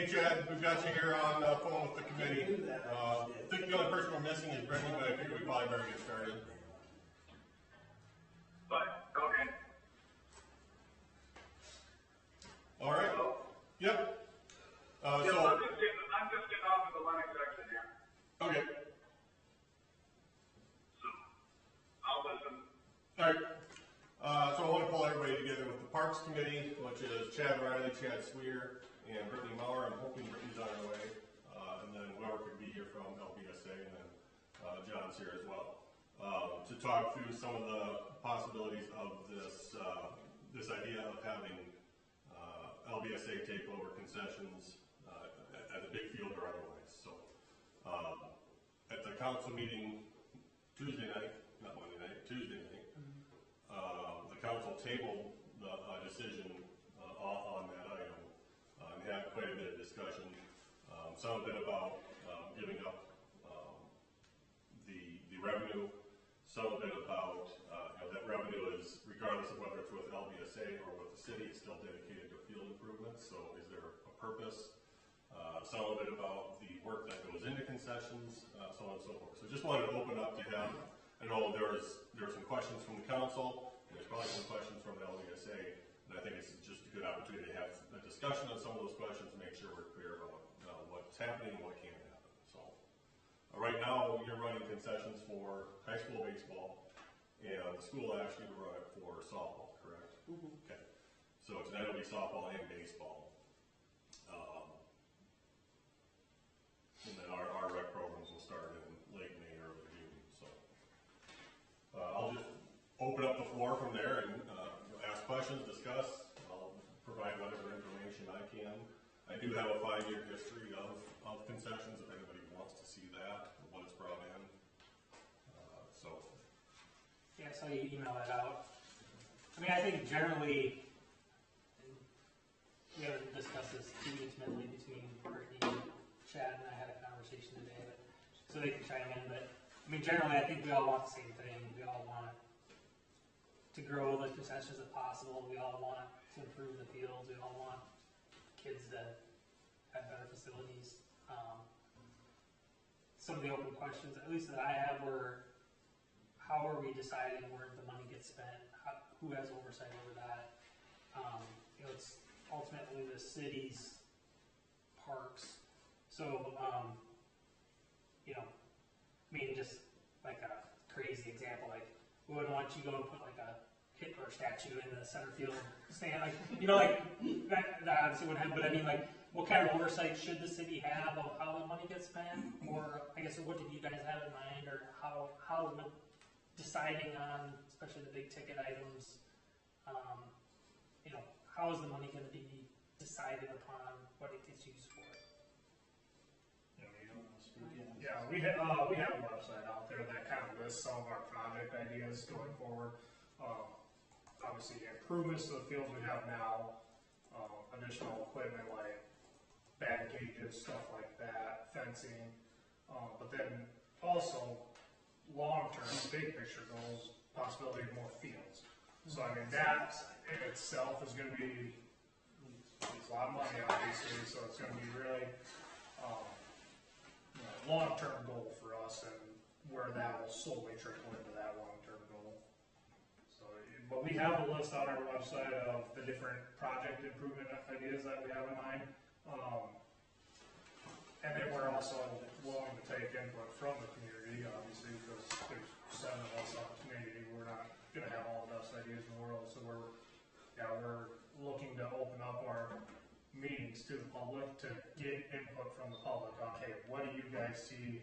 Hey Chad, we've got you here on the phone with the committee. I think the only person we're missing is Brittany, but I think we probably better get started. But, okay. All right. Hello? Yep. Yeah, I'm just getting off of the Lennox exit here. Okay. So, I'll listen. All right. So I want to pull everybody together with the Parks Committee, which is Chad Riley, Chad Sweer, and Brittany Maurer. I'm hoping Brittany's on her way. And then whoever could be here from LBSA, and then John's here as well. To talk through some of the possibilities of this this idea of having LBSA take over concessions at the big field or otherwise. So at the council meeting Tuesday night, not Monday night, Tuesday night, the council tabled the decision on that item and had quite a bit of discussion. Some of it about giving up the revenue, some of it about that revenue is, regardless of whether it's with LBSA or with the city, it's still dedicated to field improvements. So is there a purpose? Some of it about the work that goes into concessions, so on and so forth. So just wanted to open up to have, I know there were some questions from the council, and there's probably some questions from the LBSA, and I think it's just a good opportunity to have a discussion on some of those questions, make sure we're clear about what's happening and what can happen. So right now you're running concessions for high school baseball, and the school asked you to run it for softball, correct? Mm-hmm. Okay. So it's now it'll be softball and baseball. And then our rec programs will start in late May, early June. So I'll just open up the floor from there and ask questions, discuss. I'll provide whatever information I can. I do have a 5-year history of concessions if anybody wants to see that, what it's brought in. Yeah, so you email that out. I mean, I think generally, we haven't discussed this too intimately between Brittany and Chad, and I had a conversation today, so they can chime in. But I mean, generally, I think we all want the same thing. We all want to grow the concessions if possible. We all want to improve the fields. We all want kids to have better facilities. Some of the open questions, at least that I have, were how are we deciding where the money gets spent? Who has oversight over that? It's ultimately the city's parks. So, I mean, just like a crazy example, like we wouldn't want you to go and put like a Hitler statue in the center field stand, like that obviously wouldn't happen. But I mean, like, what kind of oversight should the city have of how the money gets spent? Or I guess what did you guys have in mind, or how would deciding on, especially the big ticket items, how is the money going to be decided upon what it gets used for? Yeah, we have a website out there that kind of lists some of our project ideas going forward. Obviously, improvements to the fields we have now, additional equipment like batting cages, stuff like that, fencing, but then also long-term, big picture goals, possibility of more fields. So I mean, that in itself is going to be a lot of money, obviously. So it's going to be really long-term goal for us, and where that will slowly trickle into that long-term goal. So, but we have a list on our website of the different project improvement ideas that we have in mind. And then we're also willing to take input from the community, obviously, because there's 7 of us on the community. We're not going to have all the best ideas in the world, so we're looking to open up our meetings to the public to get input from the public on, hey, what do you guys see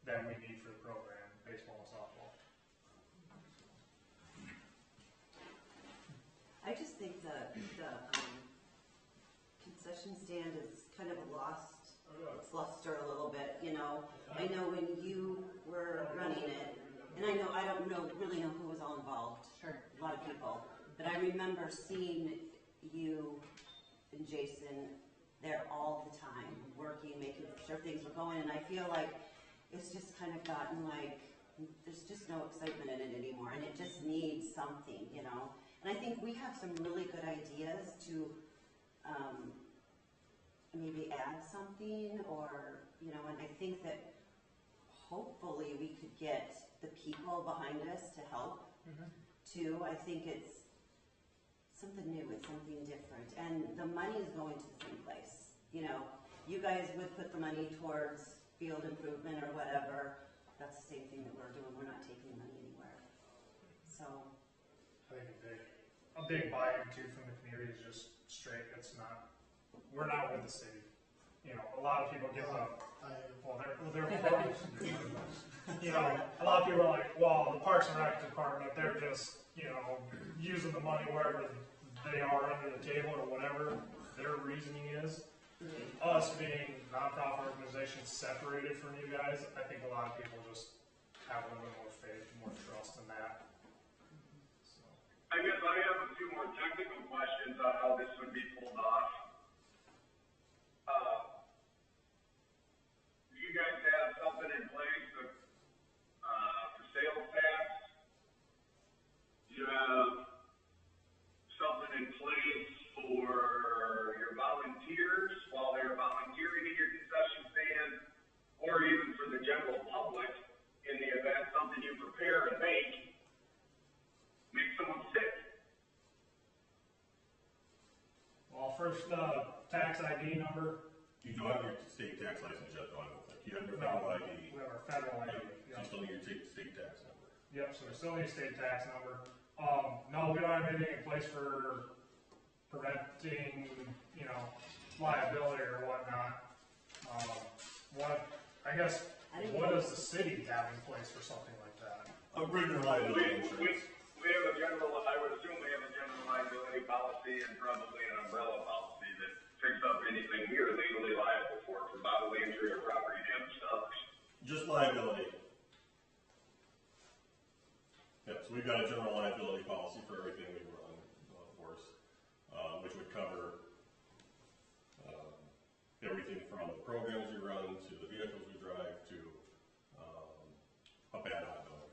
that we need for the program, baseball and softball? I just think the concession stand is kind of lost its luster a little bit, I know when you were running it, and I don't really know who was all involved. Sure. A lot of people. But I remember seeing you and Jason there all the time, working, making sure things were going, and I feel like it's just kind of gotten like, there's just no excitement in it anymore, and it just needs something, And I think we have some really good ideas to maybe add something, or, you know, and I think that hopefully we could get the people behind us to help too. I think it's something new, it's something different, and the money is going to the same place. You know, you guys would put the money towards field improvement or whatever. That's the same thing that we're doing. We're not taking money anywhere. So I think a big buy-in too from the community is just straight, we're not with the city. You know, a lot of people give up. Well, they're you know, a lot of people are like, well, the Parks and Rec department, they're just, you know, using the money wherever they are under the table or whatever their reasoning is. Us being nonprofit organizations separated from you guys, I think a lot of people just have a little bit more faith, more trust in that. So. I guess I have a few more technical questions on how this would be pulled off. Do you guys have something in place for sales tax? Do you have something in place for your volunteers while they're volunteering in your concession stand, or even for the general public in the event something you prepare and make someone sick? Well, first, tax ID number. You don't have your state tax license yet, though, I don't think. You have your federal ID. We have our federal ID. You still need your state tax number. Yep, so we still need a state tax number. No, we don't have anything in place for preventing, you know, liability or whatnot. What does the city have in place for something like that? A regular liability insurance. We have a general, I would assume we have a general liability policy and probably an umbrella policy that picks up anything we are legally liable for bodily injury or property damage to others. Just liability. Yeah, so we've got a general liability policy for everything we run, of course, which would cover everything from the programs we run to the vehicles we drive to a bad outcome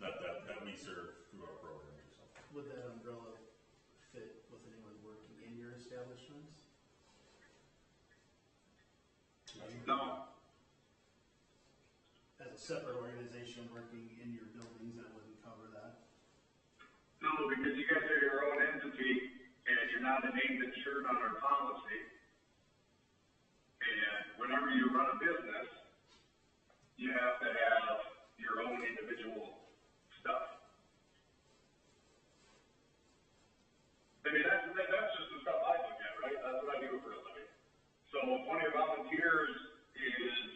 that we serve through our programs or something. Would that umbrella fit with anyone working in your establishments? No. As a separate organization working in your buildings, that wouldn't cover that? No, because you guys are your own entity and you're not a named insured on our policy. And whenever you run a business, you have to have your own individual stuff. I mean, that's just the stuff I look at, right? That's what I do for a living. So if one of your volunteers is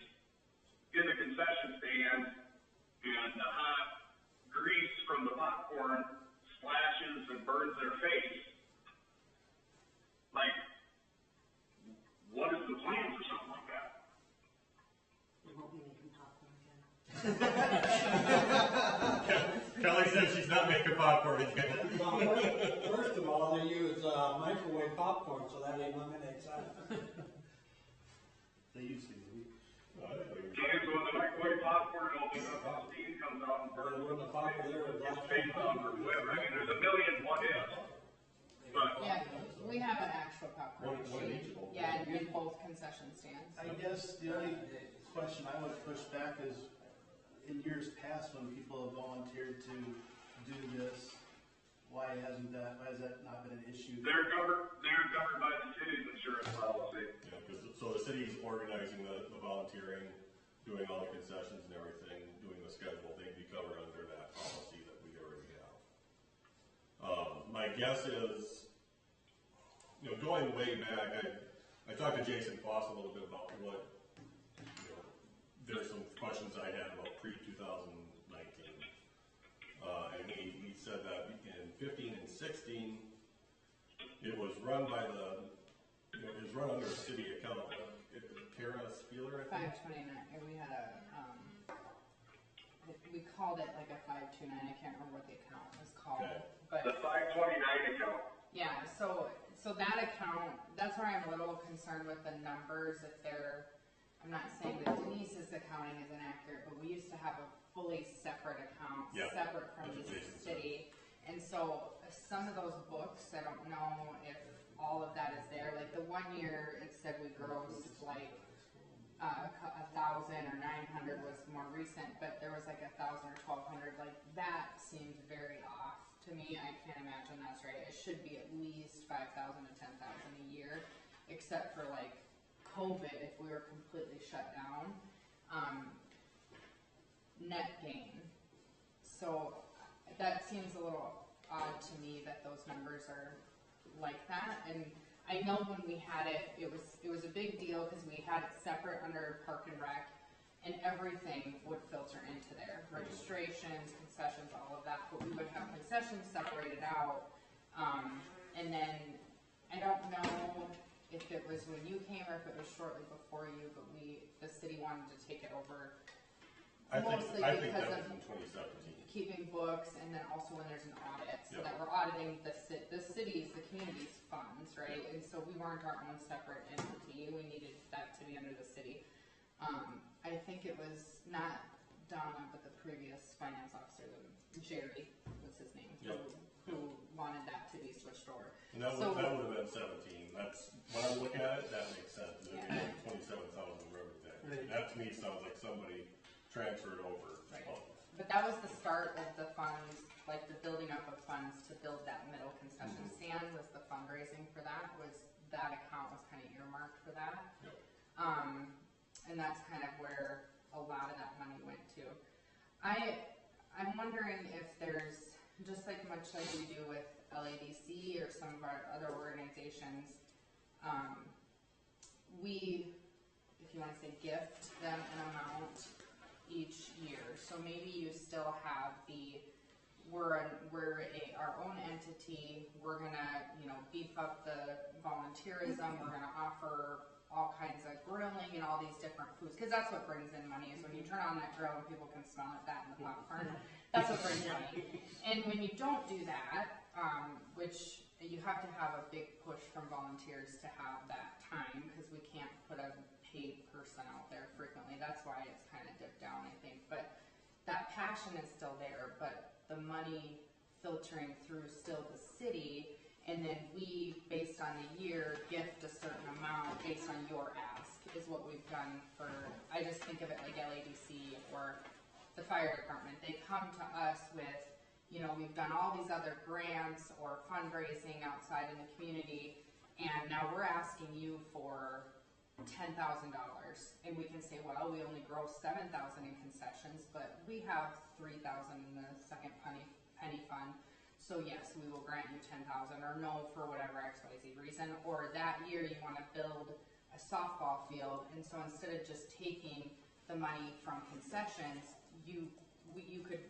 in the concession stand and the hot grease from the popcorn splashes and burns their face, like, what is the plan for something like that? we won't be making popcorn again. Kelly said she's not making popcorn again. First of all, they use microwave popcorn, so that eliminates that. They used to. Okay, so when the microwave popcorn opens up, the steam comes out and burns When the popcorn there with his black face off or whatever. I mean, there's a million what ifs. But Yeah, we have an actual popcorn machine. Yeah, in both concession stands. I guess the only question I would push back is, in years past when people have volunteered to do this, why has that not been an issue? they're covered by the city's insurance policy. Yeah, so the city's organizing the volunteering, doing all the concessions and everything, doing the schedule, they'd be covered under that policy that we already have. My guess is, you know, going way back, I talked to Jason Foss a little bit about what, you know, there's some questions I had about pre-2019. And he said that in 15 and 16, it was run by it was run under a city account. Tara Spieler, I think? 529, and we had we called it like a 529, I can't remember what the account was called. Okay. But The 529 account. yeah, so that account, that's where I'm a little concerned with the numbers, if they're, I'm not saying that Denise's accounting is inaccurate, but we used to have a fully separate account, Yeah, separate from that's the what Jason city. And so some of those books, I don't know if all of that is there. Like the 1 year, it's said we grossed like 1,000 or 900 was more recent, but there was like 1,000 or 1,200. Like that seems very off to me. I can't imagine that's right. It should be at least 5,000 to 10,000 a year, except for like COVID if we were completely shut down. Net gain. So that seems a little odd to me that those numbers are like that. And I know when we had it, it was a big deal because we had it separate under Park and Rec, and everything would filter into there. Registrations, concessions, all of that, but we would have concessions separated out. And then, I don't know if it was when you came or if it was shortly before you, but the city wanted to take it over. I think that because was of in 2017. keeping books, and then also when there's an audit, so that we're auditing the city's, the community's funds, right? And so we weren't our own separate entity, we needed that to be under the city. I think it was not Donna, but the previous finance officer, Jerry was his name, who wanted that to be switched over. And that would have been 17. That's, when I'm looking at it, that makes sense. It'd be like 27,000 for everything. Right. That to me sounds like somebody transferred over. Right. But that was the start of the funds, like the building up of funds to build that middle concession stand was the fundraising for that, that account was kind of earmarked for that. Yep. And that's kind of where a lot of that money went to. I'm wondering if there's, just like much like we do with LADC or some of our other organizations, we, if you want to say gift them an amount each year. So maybe you still have we're our own entity, we're gonna, beef up the volunteerism, we're gonna offer all kinds of grilling and all these different foods, because that's what brings in money, is when you turn on that grill and people can smell it, that and the popcorn, that's what brings money. And when you don't do that, which you have to have a big push from volunteers to have that time, because we can't put a paid person out there frequently. That's why it's kind of dipped down, I think. But that passion is still there, but the money filtering through still the city, and then we, based on the year, gift a certain amount based on your ask, is what we've done for, I just think of it like LADC or the fire department. They come to us with, we've done all these other grants or fundraising outside in the community, and now we're asking you for $10,000, and we can say, well, we only gross $7,000 in concessions, but we have $3,000 in the second penny fund. So yes, we will grant you $10,000, or no for whatever XYZ reason. Or that year you want to build a softball field, and so instead of just taking the money from concessions, you could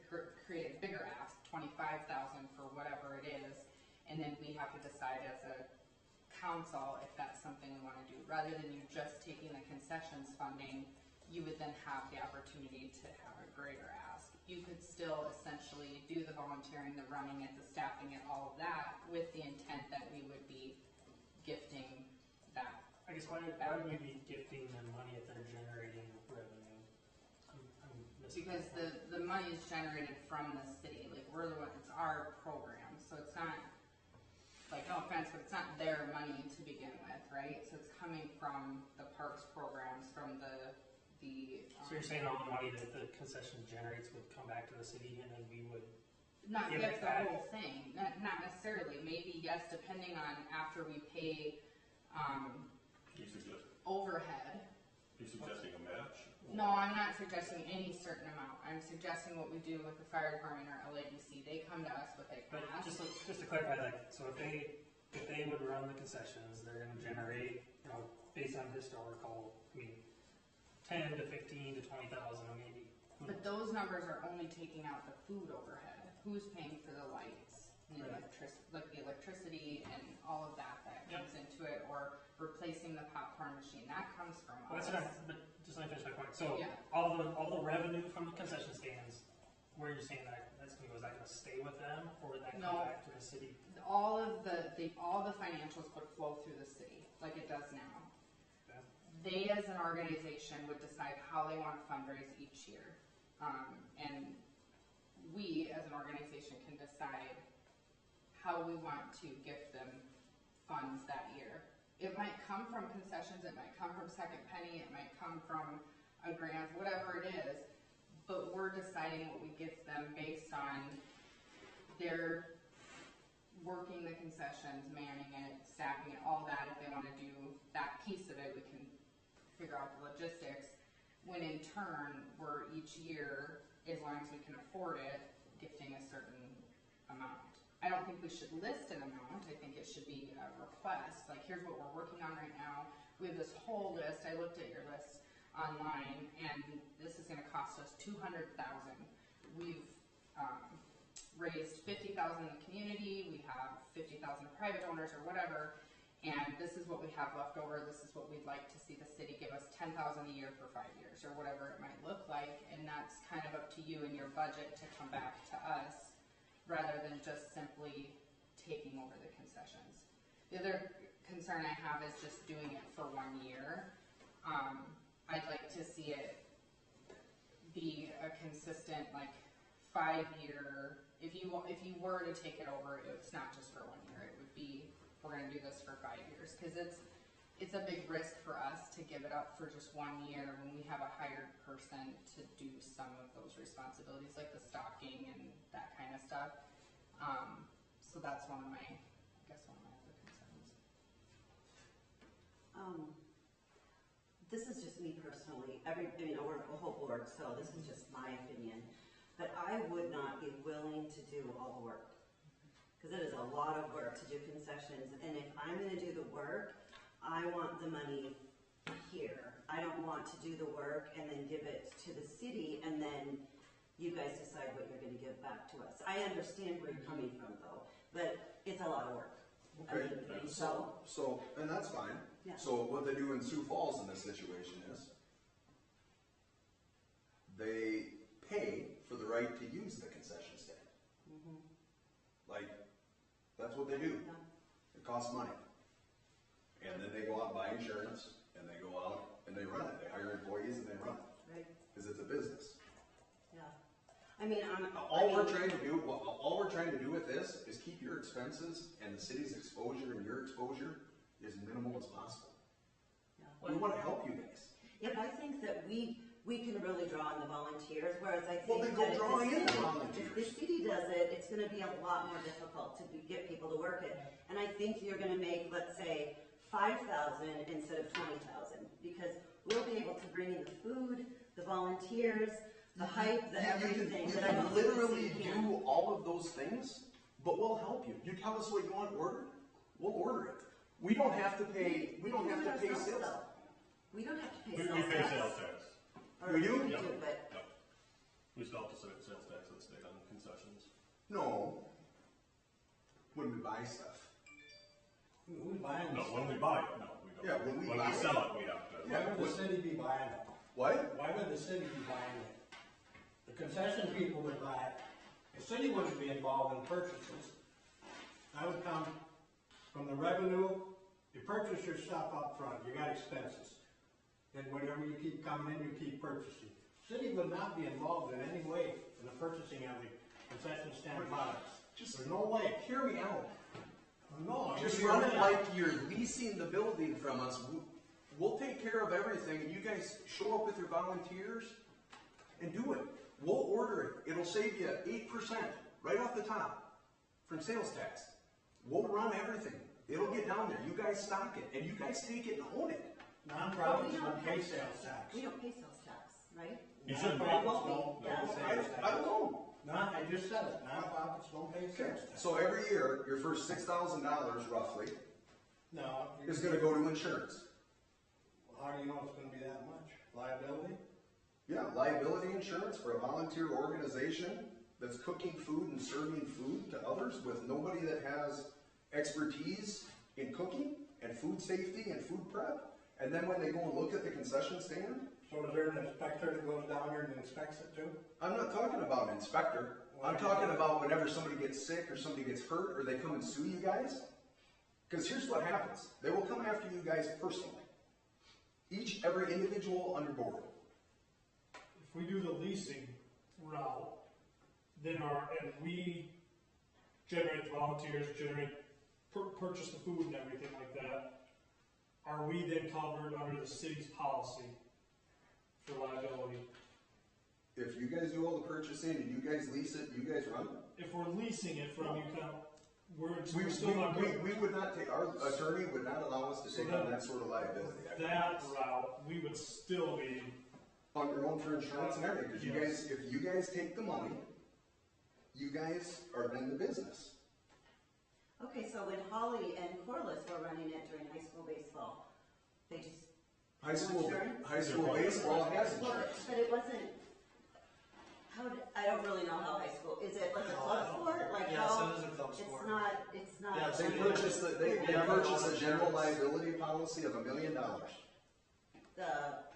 create a bigger ask, $25,000 for whatever it is, and then we have to decide as a council if that's something we want to do. Rather than you just taking the concessions funding, you would then have the opportunity to have a greater ask. You could still essentially do the volunteering, the running it, the staffing it, all of that, with the intent that we would be gifting that. I guess why would we be gifting them money if they're generating revenue? I'm missing Because the money is generated from the city. Like, we're the one, it's our program. So it's not, like, no offense, but it's not their money to begin with, right? So it's coming from the parks programs, from the So you're saying all the money that the concession generates would come back to the city, and then we would not give gift it the back? whole thing, not necessarily. Maybe yes, depending on after we pay overhead. You're suggesting a match? No, I'm not suggesting any certain amount. I'm suggesting what we do with the fire department or LADC. They come to us with a But ask. just to clarify, like, so if they would run the concessions, they're going to generate, based on historical, 10 to 15 to 20,000 maybe. But those numbers are only taking out the food overhead. Who's paying for the lights and the electricity and all of that comes into it, or replacing the popcorn machine? That comes from us. But just let me finish my point. So Yeah. all the revenue from the concession stands, where you're saying that's going to go, is that going to stay with them, or would that come No. back to the city? All the financials would flow through the city, like it does now. Okay. They, as an organization, would decide how they want to fundraise each year. And we, as an organization, can decide how we want to gift them funds that year. It might come from concessions, it might come from second penny, it might come from a grant, whatever it is, but we're deciding what we get them based on their working the concessions, manning it, staffing it, all that. If they want to do that piece of it, we can figure out the logistics. When in turn, we're each year, as long as we can afford it, gifting a certain amount. I don't think we should list an amount. I think it should be a request. Like, here's what we're working on right now. We have this whole list. I looked at your list online, and this is going to cost us $200,000. We've raised $50,000 in the community. We have 50,000 private owners or whatever, and this is what we have left over. This is what we'd like to see the city give us $10,000 a year for 5 years, or whatever it might look like. And that's kind of up to you and your budget to come back to us, rather than just simply taking over the concessions. The other concern I have is just doing it for 1 year. I'd like to see it be a consistent, like, 5-year. If you were to take it over, it's not just for 1 year. It would be, we're going to do this for 5 years, because it's a big risk for us to give it up for just 1 year when we have a hired person to do some of those responsibilities, like the stocking and that kind of stuff. So that's one of my other concerns. This is just me personally. We're a whole board, so this is just my opinion. But I would not be willing to do all the work, because it is a lot of work to do concessions. And if I'm going to do the work, I want the money here. I don't want to do the work and then give it to the city, and then you guys decide what you're going to give back to us. I understand where you're coming from, though, but it's a lot of work. Okay, and that's fine. Yeah. So what they do in Sioux Falls in this situation is they pay for the right to use the concession stand. Mm-hmm. Like, that's what they do. Yeah. It costs money. And then they go out and buy insurance, and they go out and they run it. They hire employees and they run it. Right. Because it's a business. Yeah. I mean, All we're trying to do with this is keep your expenses and the city's exposure and your exposure as minimal as possible. Yeah. We want to help you guys. Yeah, but I think that we can really draw on the volunteers, whereas I think Well, then go that draw in the if the volunteers. city does it, it's going to be a lot more difficult to get people to work it. And I think you're going to make, let's say, 5,000 instead of 20,000, because we'll be able to bring in the food, the volunteers, the hype, the everything. You that I can don't think the literally city can. do all of those things, but we'll help you. You tell us what you want ordered, we'll order it. We don't have to pay. We don't have to pay sales. We don't have to pay We sales pay tax. sales tax. Or We do? We Yeah. do, but Yep. We still have to set sales tax at the state on concessions. No. When we buy stuff. Who's buying No, this? when we buy it, no, we don't. Yeah, when we buy it. sell it, we have to. Why would the city be buying it? What? Why would the city be buying it? The concession people would buy it. The city wouldn't be involved in purchases. That would come from the revenue. You purchase your stuff up front, you got expenses. Then whatever you keep coming in, you keep purchasing. City would not be involved in any way in the purchasing of the concession stand products. There's no way. Hear me out. No. Just you're run it right. like you're leasing the building from us. We'll take care of everything. You guys show up with your volunteers and do it. We'll order it. It'll save you 8% right off the top from sales tax. We'll run everything. It'll get down there. You guys stock it, and you guys take it and own it. Non-profits don't pay sales tax. we don't pay sales tax, right? You shouldn't. Non-profits don't pay Yeah. sales I tax. don't know. I just said it, non-profits don't pay Okay. sales tax. So every year, your first $6,000 roughly No. is going to go to insurance. How do you know it's gonna be that much? Liability? Yeah, liability insurance for a volunteer organization that's cooking food and serving food to others with nobody that has expertise in cooking and food safety and food prep. And then when they go and look at the concession stand, So is there an inspector that goes down there and inspects it too? I'm not talking about an inspector. I'm talking about whenever somebody gets sick or somebody gets hurt or they come and sue you guys. Because here's what happens. They will come after you guys personally. Every individual on your board. If we do the leasing route, then and we generate the volunteers, purchase the food and everything like that, are we then covered under the city's policy for liability? If you guys do all the purchasing and you guys lease it, you guys run it. If we're leasing it from you, we're We still not good. would not take, our attorney would not allow us to take on that sort of liability. That route, we would still be, On your own for insurance and everything, because you Yes. guys, if you guys take the money, you guys are in the business. Okay, so when Holly and Corliss were running it during high school baseball, they just. High school Insurance? baseball has Well, insurance. but it wasn't, I don't really know how high school, is it like a club sport? Like Yes, how? it is a club sport. It's not. Yeah, They purchased a general liability policy of $1 million.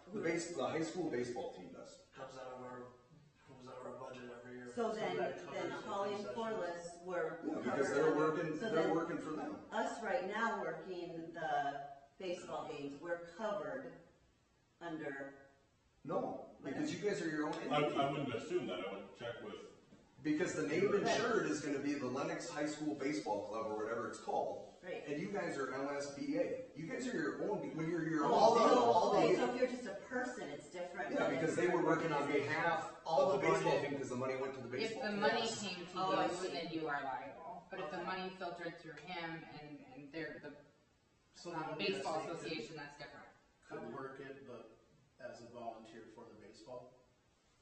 The high school baseball team does. Comes out of our budget every year. So then that covers the Holly and concessions. Corliss were. Yeah, because covered. So they're then working for them. us right now working the baseball games, we're covered under, No, because you guys are your own I entity. wouldn't assume that, I would check with, Because the name insured is gonna be the Lennox High School Baseball Club or whatever it's called. right. And you guys are LSBA. You guys are your own, when you're your Oh, own. okay, so if you're just a person, it's different. Yeah, than because if they you're were an working on organization. behalf All of the the baseball money- team because the money went to the If baseball the team. money Yes. came to Oh, I you, see. then you are liable. But if the money filtered through him and they're the So baseball association, that's different. Could work it, but as a volunteer for the baseball.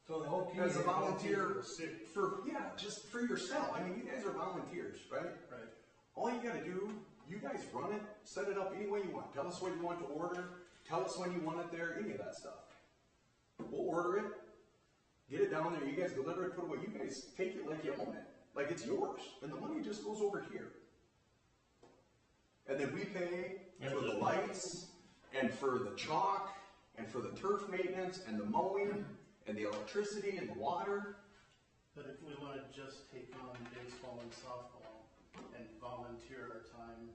So the whole key As a is volunteer city. just for yourself. I mean, you guys are volunteers, right? Right. All you gotta do, you guys run it, set it up any way you want. Tell us what you want to order, tell us when you want it there, any of that stuff. We'll order it, get it down there, you guys deliver it, put it away, you guys take it like you own it, like it's yours, and the money just goes over here. And then we pay for the lights, and for the chalk, and for the turf maintenance, and the mowing, and the electricity, and the water. But if we want to just take on baseball and softball and volunteer our time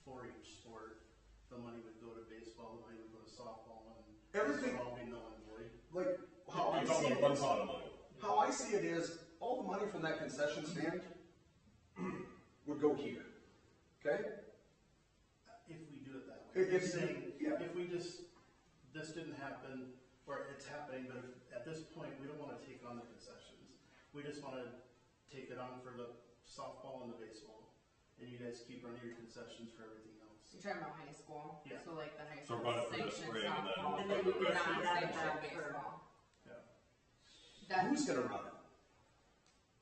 for each sport, the money would go to baseball, the money would go to softball, and Everything- this would all be null and void. Like, how I you're see talking it about one is, pot of money. how I see it is, all the money from that concession stand would go here, okay? If we do it that way. If- You're if- saying, yeah. if we just, this didn't happen, or it's happening, but at this point, we don't want to take on the concessions. We just want to take it on for the softball and the baseball. And you guys keep running your concessions for everything else. You're talking about high school, Yeah. so like the high So school run it for this sanctioned spring and then- softball, And then you can see that non-sanctioned back for, baseball. Yeah. That, Who's gonna run it?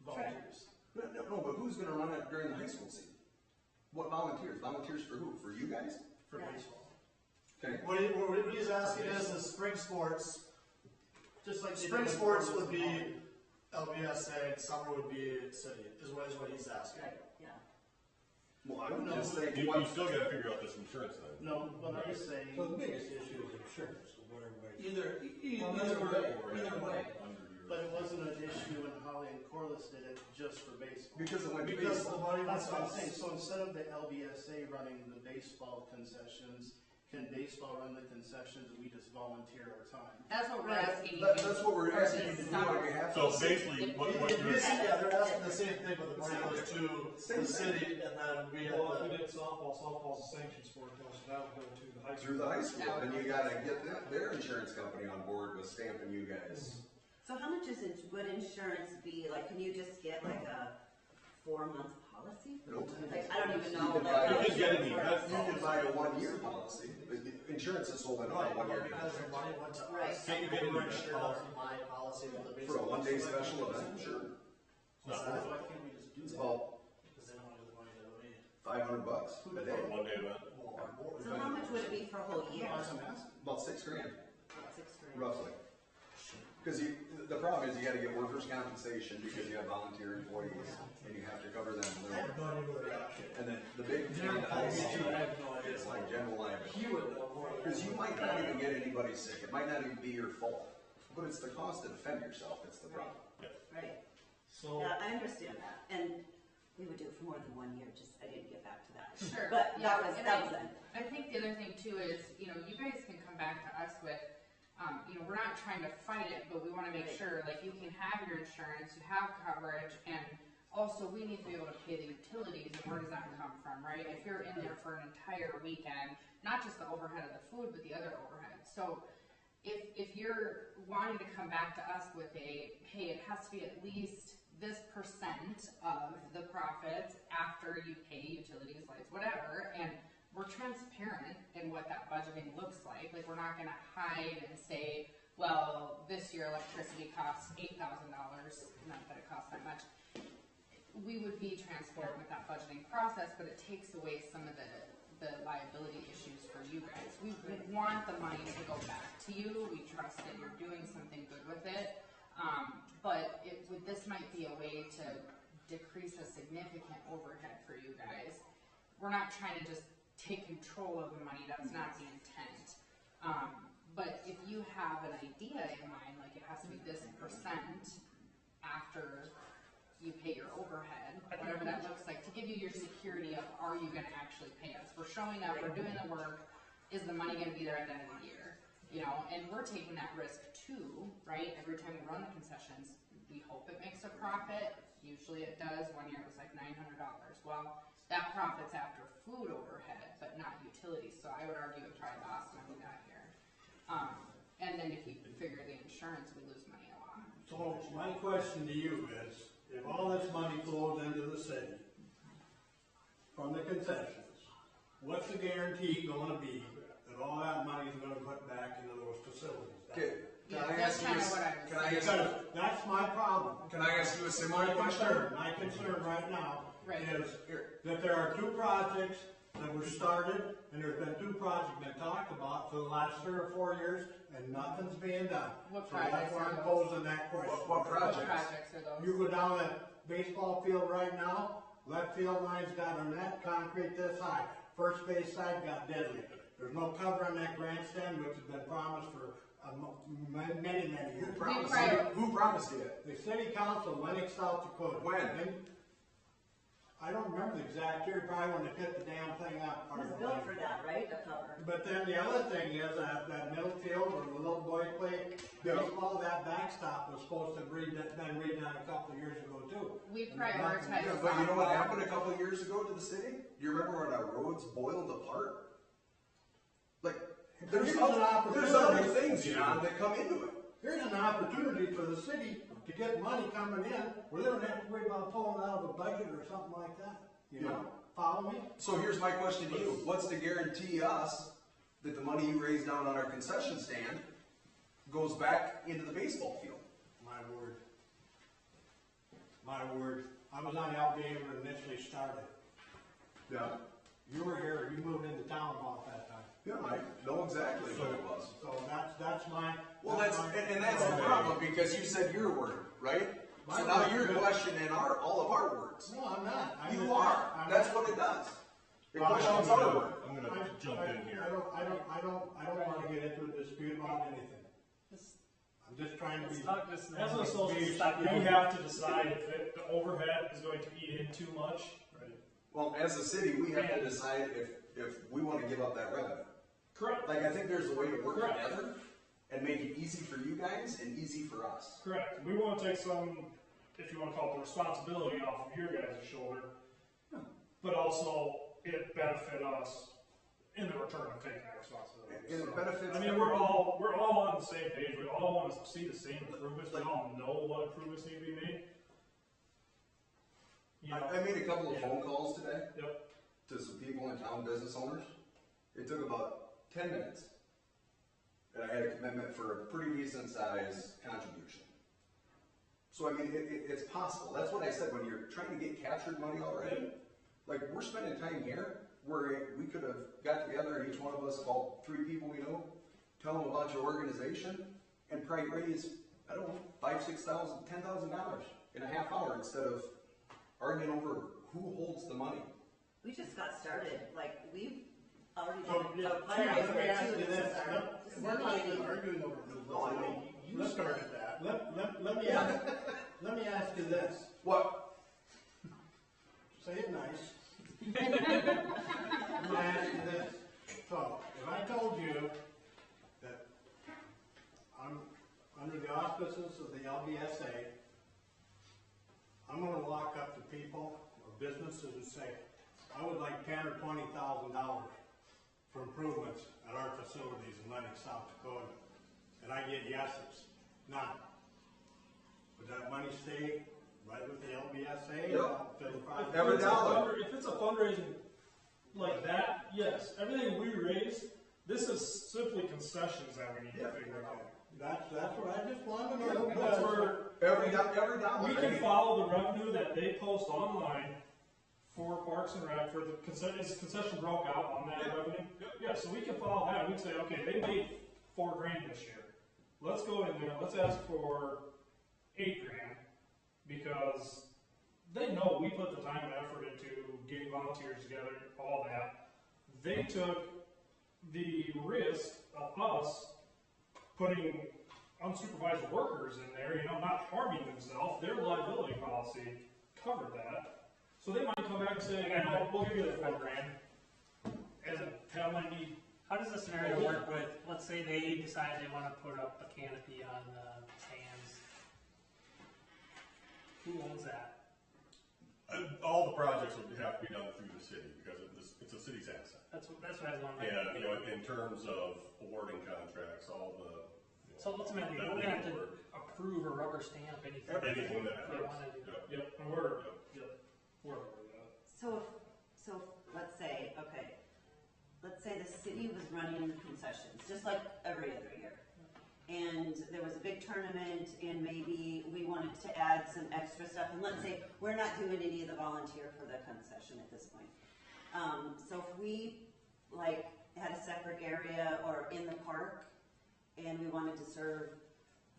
Volunteers. No, but who's gonna run it during the high school season? What volunteers? Volunteers for who? For you guys? For Yeah. baseball. Okay. What he's asking is spring sports, Just like they spring did with sports Corliss would and be LBSA and summer would be city, is what he's asking. right, yeah. Well, I would No, just think, You what, still gotta figure out this insurance thing. No, what I'm just saying. So the biggest issue is insurance, is what everybody. Either way. But it wasn't an issue when Holly and Corliss did it just for baseball. because it went to Because the baseball. money That's was what I'm saying, so instead of the LBSA running the baseball concessions, can baseball run the concessions and we just volunteer our time? that's what we're Right. asking you. That's what we're asking you to do Summer. on behalf So of the city. basically, what Yeah, you're, they're asking the same thing, but the money goes to Same the thing. city and then we have Well, if we the. did softball, softball's a sanctioned sport, so that would go to the high school. Through the high school, and you gotta get their insurance company on board with stamping you guys. So how much would insurance be, like, can you just get like a 4-month policy? Nope. Like, I don't even You know. could like, buy- how You could get much any it vet You works. could buy a 1-year policy, but the insurance is sold in a Right, 1-year because policy. the money went to Right. us. Can't you get We any registered vet on my policy with the For a baseball. 1-day special event, sure. it's not Why worth it. can't we just do It's that? about Because they don't want to do the money that we need. $500 a For a day, 1-day event. So how much would it be for a whole year? No, that's what I'm asking. about $6,000 $6,000. roughly. Because the problem is you gotta get workers' compensation because you have volunteer employees and you have to cover them. I have no idea what they're asking. And then the big thing that I see is like general liability. He would know more. Because you might not even get anybody sick, it might not even be your fault, but it's the cost to defend yourself that's the problem. Right, So, yeah, I understand that, and we would do it for more than 1 year, just, I didn't get back to that. Sure. But Yeah, that was and then. I think the other thing too is, you guys can come back to us with, we're not trying to fight it, but we want to make Right. sure, like, you can have your insurance, you have coverage, and also we need to be able to pay the utilities, and where does that come from, right? If you're in there for an entire weekend, not just the overhead of the food, but the other overhead. So if you're wanting to come back to us with a, hey, it has to be at least this percent of the profits after you pay utilities, lights, whatever, and we're transparent in what that budgeting looks like. Like, we're not gonna hide and say, well, this year electricity costs $8,000, not that it costs that much. We would be transparent with that budgeting process, but it takes away some of the liability issues for you guys. We want the money to go back to you. We trust that you're doing something good with it. But this might be a way to decrease a significant overhead for you guys. We're not trying to just take control of the money. That's not the intent. But if you have an idea in mind, like it has to be this percent after you pay your overhead, whatever that looks like, to give you your security of, are you going to actually pay us? We're showing up, we're doing the work, is the money going to be there at the end of the year? You know, and we're taking that risk too, right? Every time we run the concessions, we hope it makes a profit. Usually it does. One year it was like $900. Well, that profit's after food overhead, but not utilities. So I would argue it probably lost money that year. And then if you figure the insurance, we lose money a lot. So my question to you is, if all this money flows into the city from the concessions, what's the guarantee gonna be that all that money is gonna put back into those facilities? Okay, That's kind of what I was saying. Because that's my problem. Can I ask you a similar question? My concern right now Right. is that there are two projects that were started, and there's been two projects been talked about for the last 3 or 4 years, and nothing's being done. What So that's projects why are I'm those? posing that question. What What projects? projects are those? You go down that baseball field right now, left field line's got a net concrete this high. First base side got deadly. There's no cover on that grandstand, which has been promised for many years. Who promised you it? The city council, Lennox, South Dakota. When? And I don't remember the exact year, probably when they put the damn thing up. It was built for that, right, the cover? But then the other thing is that middle field where the little boy played baseball, that backstop was supposed to have been redone a couple of years ago too. We And prioritize nothing- Yeah, but you know what happened a couple of years ago to the city? Do you remember when our roads boiled apart? Like, there's Here's other, an opportunity. there's other things, John, that come into it. Here's an opportunity for the city to get money coming in where they don't have to worry about pulling out of a budget or something like that. You know, follow me? So here's my question to you. What's to guarantee us that the money you raise down on our concession stand goes back into the baseball field? My word. My word. I was on LBSA when it initially started. Yeah. You were here, you moved into town about that time. Yeah, I know exactly what it was. So that's my. Well, that's the problem, because you said your word, right? So now you're questioning all of our words. No, I'm not. You are. That's what it does. It questions our word. I'm gonna jump in here. I don't want to get into a dispute about anything. I'm just trying to be. As an association, we have to decide if the overhead is going to eat in too much. Right. Well, as a city, we have to decide if we want to give up that revenue. Correct. Like, I think there's a way to work Correct. together and make it easy for you guys and easy for us. Correct. We want to take some, if you want to call it the responsibility off of your guys' shoulder, but also it benefit us in the return of taking that responsibility. And it benefits I mean, we're all on the same page. We all want to see the same improvements. We all know what improvements need to be made. You know, I made a couple of phone calls today Yep. to some people in town, business owners. It took about 10 minutes. And I had a commitment for a pretty decent size contribution. So, I mean, it's possible. That's what I said, when you're trying to get captured money already. Like, we're spending time here where we could have got together and each one of us called 3 people we know, tell them about your organization, and probably raise, I don't know, $5,000, $6,000, $10,000 in a half hour instead of arguing over who holds the money. We just got started, like, we've already So, done yeah, a fundraiser let me ask too, you this is this. our, this is We're not even beginning. arguing over who No, I know. You started that. Let me ask you this. What? Say it nice. Let me ask you this. So, if I told you that I'm under the auspices of the LBSA, I'm gonna walk up to people or businesses and say, I would like $10,000 or $20,000 for improvements at our facilities in Lennox, South Dakota. And I get yeses, none. Would that money stay right with the LBSA? Yep. Every dollar. If it's a fundraising like that, yes. Everything we raise, this is simply concessions that we need to figure out. That's what I just wanted to know. That's where Every dollar. we can follow the revenue that they post online for Parks and Rec, for the concession broke out on that revenue. Yeah, so we can follow that. We can say, okay, they made $4,000 this year. Let's go in there, let's ask for $8,000 because they know we put the time and effort into getting volunteers together, all that. They took the risk of us putting unsupervised workers in there, not harming themselves. Their liability policy covered that. So they might come back and say, we'll give you the $4,000 as a penalty. How does the scenario work with, let's say they decide they want to put up a canopy on the stands? Who owns that? All the projects would have to be done through the city because it's a city's asset. That's what I was wondering. And, in terms of awarding contracts, all the. So ultimately, we don't have to approve or rubber stamp anything. Anything that they want to do. Yep, and we're So let's say, let's say the city was running the concessions, just like every other year. And there was a big tournament and maybe we wanted to add some extra stuff. And let's say we're not doing any of the volunteer for the concession at this point. So if we had a separate area or in the park and we wanted to serve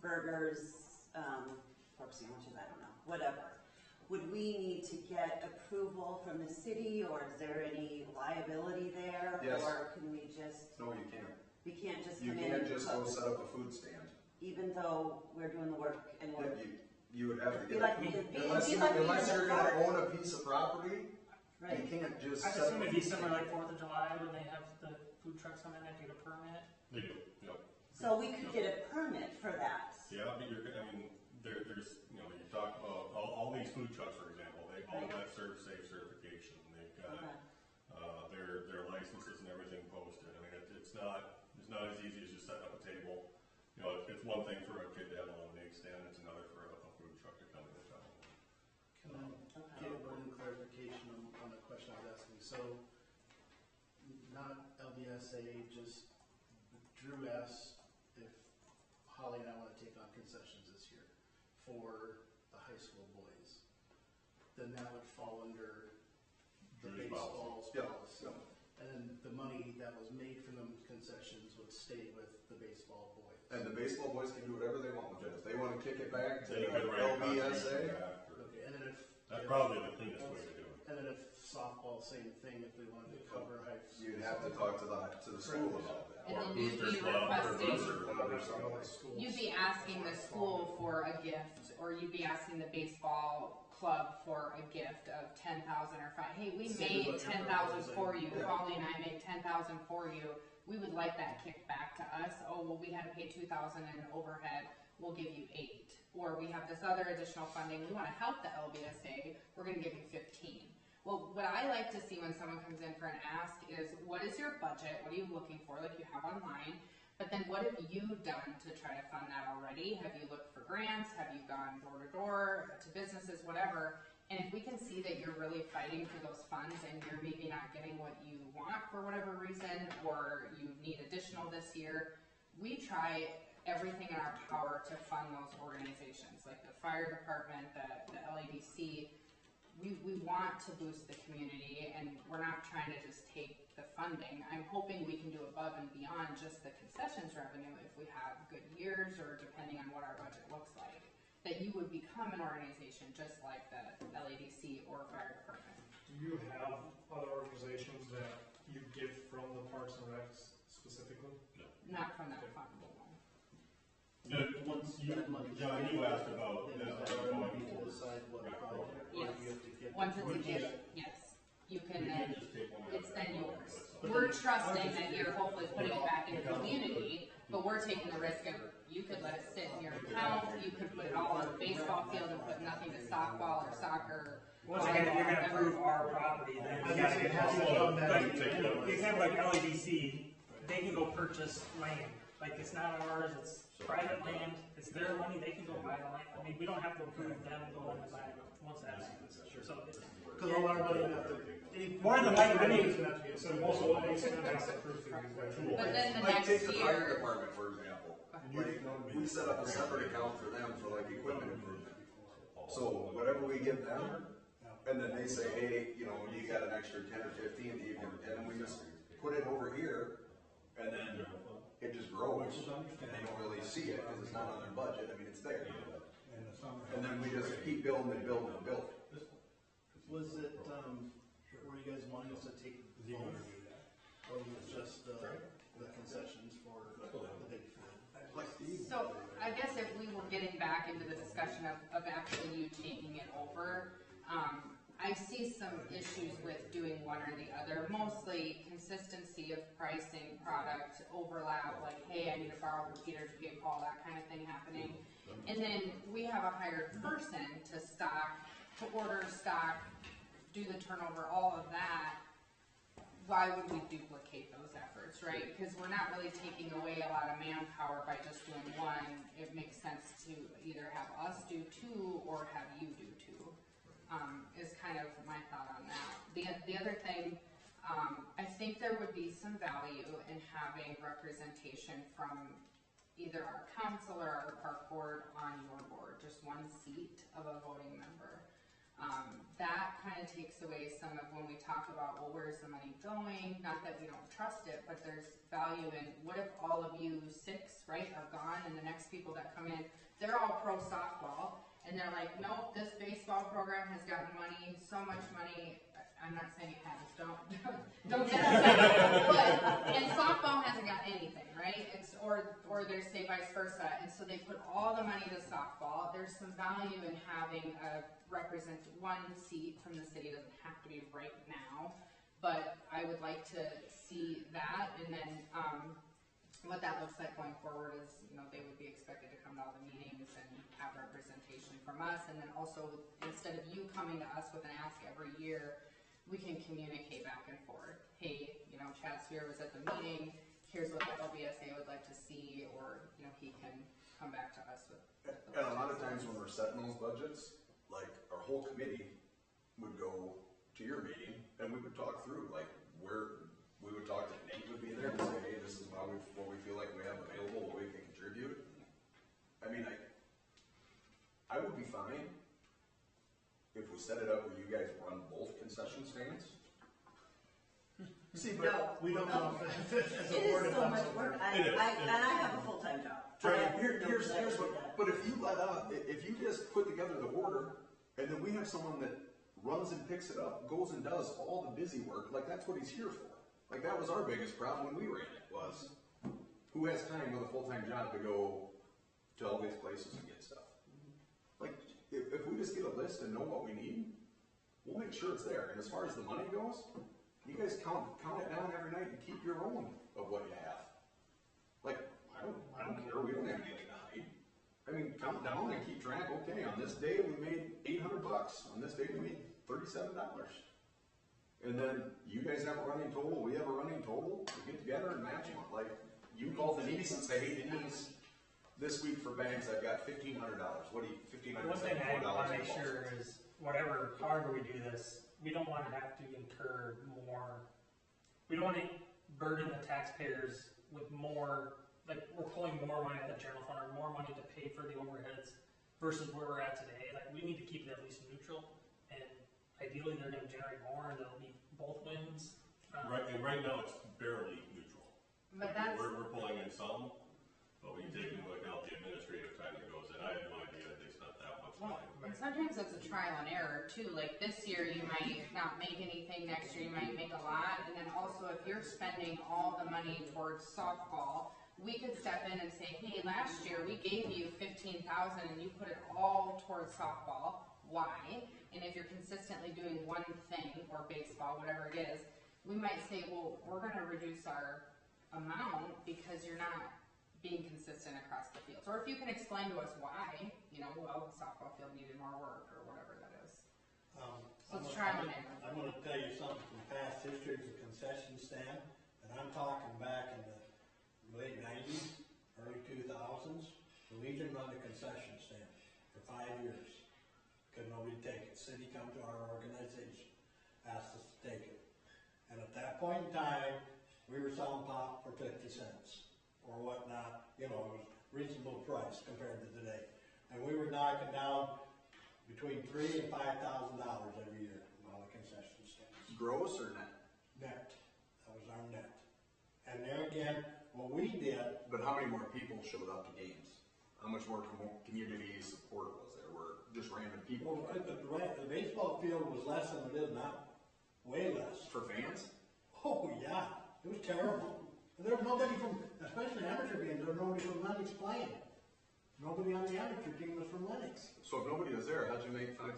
burgers, pork sandwiches, I don't know, whatever. Would we need to get approval from the city, or is there any liability there? Yes. Or can we just, No, you can't. we can't just You come in can't and just cook, go set up a food stand. even though we're doing the work and we're, You would have to Be get, like- unless be like unless in the you're gonna park. own a piece of property, right? you can't just I set assume up a it'd be food similar stand. like 4th of July when they have the food trucks come in and get a permit. They do, yep. So we could get a permit for that. Yeah, but there's, you talk about all these food trucks, for example, they've all got Serve Safe certification. They've got, their licenses and everything posted. I mean, it's not as easy as just setting up a table. It's one thing for a kid to have a lemonade stand, it's another for a food truck to come to the town. Can I get one clarification on the question I was asking? So, not LBSA, just Drew asked if Holly and I want to take on concessions this year for the high school boys. Then that would fall under the Drew's baseball's Yep. policy. And then the money that was made from the concessions would stay with the baseball boys. And the baseball boys can do whatever they want with it. If they wanna kick it back to They could write a contribution LBSA, back, or- Okay, and then That's probably the cleanest way to do it. And then if softball, same thing, if we wanted to cover high. you'd have to talk to the school about that. And Or then you'd Booster be Club, or requesting, Booster Club, or something. you'd be asking the school for a gift, or you'd be asking the baseball club for a gift of 10,000 or 5. Hey, we Same made with 10,000 for you. Yeah. Holly and I made 10,000 for you. We would like that kicked back to us. Oh, well, we had to pay 2,000 in overhead. We'll give you 8. Or we have this other additional funding. We want to help the LBSA. We're going to give you 15. Well, what I like to see when someone comes in for an ask is, what is your budget? What are you looking for, like you have online? But then what have you done to try to fund that already? Have you looked for grants? Have you gone door to door to businesses, whatever? And if we can see that you're really fighting for those funds and you're maybe not getting what you want for whatever reason, or you need additional this year, we try everything in our power to fund those organizations, like the fire department, the LADC. We want to boost the community, and we're not trying to just take the funding. I'm hoping we can do above and beyond just the concessions revenue if we have good years, or depending on what our budget looks like, that you would become an organization just like the LADC or fire department. Do you have other organizations that you give from the Parks and Recs specifically? Not from that fund. Once John, you asked about And is that going going to forward. decide what Right, project, or Yes. do you have to get? Once it's a Would you- gift, yes, you We can can't then, just take one out it's of then that yours. one, We're trusting that you're hopefully putting it back in the community, but we're taking the risk of You could let it sit in your account, you could put it all on the baseball field and put nothing to softball or soccer. Once again, if you're gonna approve our property, then you gotta get like, the example like LBSA, they can go purchase land. Like, it's not ours, it's private land, it's their money, they can go buy the land. I mean, we don't have to approve them going and buy it once that happens. So, Because all our money would have to, more than likely, I mean, So most of what makes sense is approved through these guys. But then the Like, take next the fire year, department, for example. Like, we set up a separate account for them for like equipment improvement. So whatever we give them, and then they say, hey, you know, you got an extra 10 or 15, and then we just put it over here, and then it just grows. And they don't really see it because it's not on their budget. I mean, it's there. And then we just keep building and building and building. was it, were you guys wanting us to take both? Or was it just the concessions for the big field? so I guess if we were getting back into the discussion of actually you taking it over, I see some issues with doing one or the other, mostly consistency of pricing, product, overlap, like, hey, I need to borrow from Peter to pay Paul, that kind of thing happening. And then we have a hired person to stock, to order stock, do the turnover, all of that. Why would we duplicate those efforts, right? Because we're not really taking away a lot of manpower by just doing one. It makes sense to either have us do two or have you do two. Is kind of my thought on that. The other thing, I think there would be some value in having representation from either our council or our park board on your board, just one seat of a voting member. That kind of takes away some of when we talk about, well, where's the money going? Not that we don't trust it, but there's value in, what if all of you 6, right, are gone, and the next people that come in, they're all pro softball, and they're like, nope, this baseball program has gotten money, so much money. I'm not saying it has, don't get upset. But, and softball hasn't got anything, right? It's, or there's say vice versa, and so they put all the money to softball. There's some value in having a one seat from the city. It doesn't have to be right now, but I would like to see that, and then what that looks like going forward is, you know, they would be expected to come to all the meetings and have representation from us, and then also, instead of you coming to us with an ask every year, we can communicate back and forth. Hey, you know, Chad Spear was at the meeting, here's what the LBSA would like to see, or, you know, he can come back to us with. And a lot of times when we're setting those budgets, like, our whole committee would go to your meeting, and we would talk through, like, where, we would talk to Nate would be there and say, hey, this is what we feel like we have available, what we can contribute. I mean, I would be fine if we set it up where you guys run both concession stands. See, but we don't know if as a It board is if so that's much what work, we're- and I have a full-time job. Here's what, but if you let up, if you just put together the order, and then we have someone that runs and picks it up, goes and does all the busy work, like, that's what he's here for. Like, that was our biggest problem when we ran it, was who has time with a full-time job to go to all these places and get stuff? Like, if we just get a list and know what we need, we'll make sure it's there. And as far as the money goes, you guys count it down every night and keep your own of what you have. Like, I don't care, we don't have anything to hide. I mean, count down and keep track, okay, on this day we made $800, on this day we made $37. And then you guys have a running total, we have a running total, we get together and match them. Like, you call Denise and say, hey Denise, this week for bags I've got $1,500. What do you, $1,574? one thing I want to make sure is, however we do this, we don't want to have to incur more, we don't want to burden the taxpayers with more, like, we're pulling more money out of the general fund, or more money to pay for the overheads versus where we're at today. Like, we need to keep it at least neutral, and ideally they're going to generate more and they'll be both wins. Right now it's barely neutral. But that's, We're pulling in some, but we take into account the administrative time that goes in. I have no idea that they spent that much well, time. and sometimes it's a trial and error too. Like, this year you might not make anything, next year you might make a lot, and then also if you're spending all the money towards softball, we could step in and say, hey, last year we gave you $15,000 and you put it all towards softball. Why? And if you're consistently doing one thing, or baseball, whatever it is, we might say, well, we're going to reduce our amount because you're not being consistent across the fields. Or if you can explain to us why, you know, well, the softball field needed more work or whatever that is. So let's try one in. I'm gonna tell you something from past history of the concession stand, and I'm talking back in the late nineties, early 2000s, the Legion run the concession stand for 5 years. Because nobody take it. City come to our organization, asked us to take it. And at that point in time, we were selling pop for 50 cents or whatnot. You know, it was reasonable price compared to today. And we were knocking down between $3,000 and $5,000 every year on the concession stands. Gross or net? Net. That was our net. And there again, what we did. But how many more people showed up to games? How much more community support was there? Were just random people? Well, the baseball field was less than it is now. Way less. For fans? Oh, yeah. It was terrible. And there was nobody from, especially amateur games, there was nobody from Lennox playing. Nobody on the amateur team was from Lennox. So if nobody was there, how'd you make $5,000?